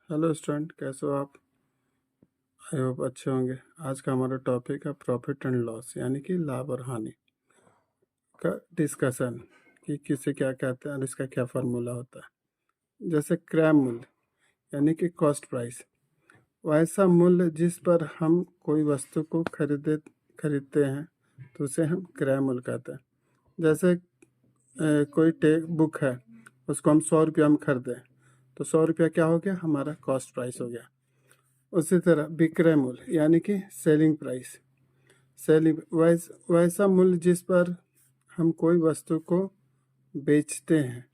Hello student, कैसे हो आप? आई होप अच्छे होंगे। आज का हमारा टॉपिक है प्रॉफिट एंड लॉस, यानी कि लाभ और हानि का डिस्कशन कि किसे क्या कहते हैं और इसका क्या फार्मूला होता है। जैसे क्रय मूल्य यानी कि कॉस्ट प्राइस, वैसा मूल्य जिस पर हम कोई वस्तु को खरीदते हैं तो उसे हम क्रय मूल्य कहते हैं। जैसे कोई बुक है, उसको हम 100 रुपया में खरीदें तो 100 रुपया क्या हो गया? हमारा कॉस्ट प्राइस हो गया। उसी तरह विक्रय मूल्य यानी कि सेलिंग प्राइस, वैसा मूल्य जिस पर हम कोई वस्तु को बेचते हैं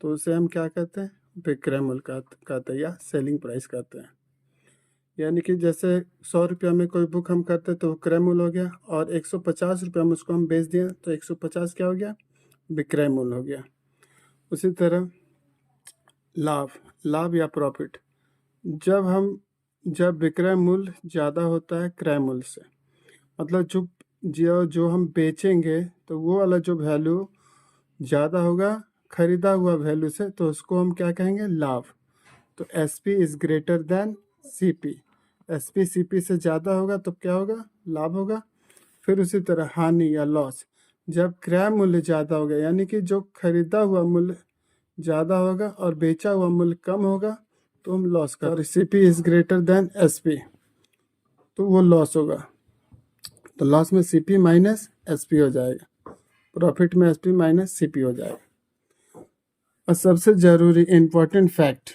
तो उसे हम क्या कहते हैं? विक्रय मूल्य कहते हैं या सेलिंग प्राइस कहते हैं। यानी कि जैसे 100 रुपया में कोई बुक हम करते हैं तो वो क्रय मूल्य हो गया, और 150 रुपया में उसको हम बेच दिए तो 150 क्या हो गया? विक्रय मूल्य हो गया। उसी तरह लाभ या प्रॉफिट, जब विक्रय मूल्य ज़्यादा होता है क्रय मूल्य से, मतलब जो हम बेचेंगे तो वो वाला जो वैल्यू ज़्यादा होगा खरीदा हुआ वैल्यू से, तो उसको हम क्या कहेंगे? लाभ। तो SP is greater than CP, SP CP से ज़्यादा होगा तो क्या होगा? लाभ होगा। फिर उसी तरह हानि या लॉस, जब क्रय मूल्य ज़्यादा होगा यानी कि जो खरीदा हुआ मूल्य ज़्यादा होगा और बेचा हुआ मूल्य कम होगा तो हम लॉस कर। CP is greater than SP, तो वो लॉस होगा। तो लॉस में CP माइनस SP हो जाएगा, प्रॉफिट में SP माइनस CP हो जाएगा। और सबसे ज़रूरी इम्पोर्टेंट फैक्ट,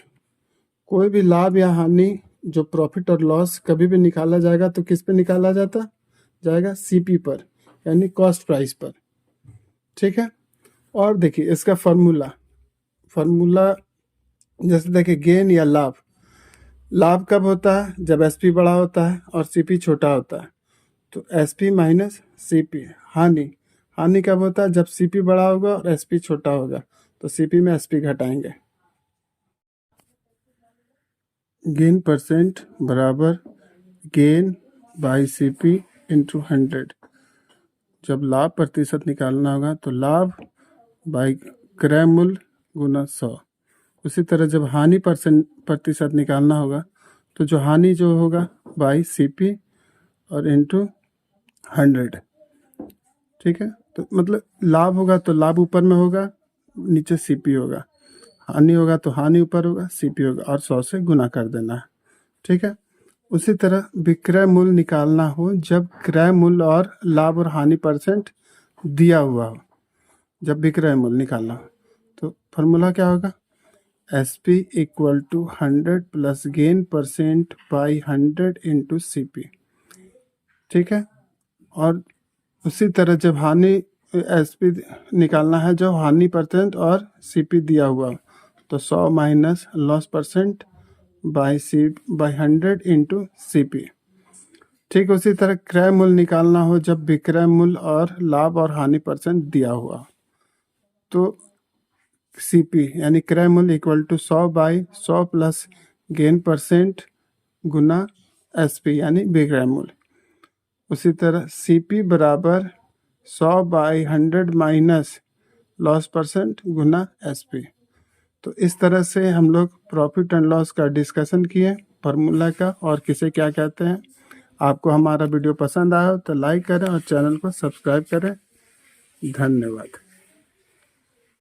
कोई भी लाभ या हानि जो प्रॉफिट और लॉस कभी भी निकाला जाएगा तो किस पे निकाला जाएगा? CP पर, यानी कॉस्ट प्राइस पर। ठीक है। और देखिए इसका फार्मूला जैसे देखिए गेन या लाभ कब होता है? जब SP बड़ा होता है और CP छोटा होता है, तो SP माइनस CP। हानि कब होता है? जब CP बड़ा होगा और SP छोटा होगा, तो CP में SP घटाएंगे। गेन परसेंट बराबर गेन बाई CP इंटू 100। जब लाभ प्रतिशत निकालना होगा तो लाभ बाई क्रय मूल्य गुना 100। उसी तरह जब हानि प्रतिशत निकालना होगा तो जो हानि जो होगा बाई CP और इंटू 100। ठीक है। तो मतलब लाभ होगा तो लाभ ऊपर में होगा, नीचे CP होगा। हानि होगा तो हानि ऊपर होगा, CP होगा, और 100 से गुना कर देना है। ठीक है। उसी तरह विक्रय मूल्य निकालना हो जब क्रय मूल्य और लाभ और हानि परसेंट दिया हुआ हो। जब विक्रय मूल्य निकालना हो तो फार्मूला क्या होगा? SP equal to 100 plus gain percent by 100 into CP। ठीक है। और उसी तरह जब हानि SP निकालना है जो हानि परसेंट और CP दिया हुआ, तो 100 minus loss percent by 100 into CP। ठीक उसी तरह क्रय मूल्य निकालना हो जब विक्रय मूल्य और लाभ और हानि परसेंट दिया हुआ, तो CP यानी क्रय मूल्य equal to 100 by 100 plus gain percent गुना SP यानी विक्रय मूल्य। उसी तरह CP बराबर 100 बाई 100 माइनस लॉस परसेंट गुना SP। तो इस तरह से हम लोग प्रॉफिट एंड लॉस का डिस्कशन किए, फार्मूला का और किसे क्या कहते हैं। आपको हमारा वीडियो पसंद आया तो लाइक करें और चैनल को सब्सक्राइब करें। धन्यवाद।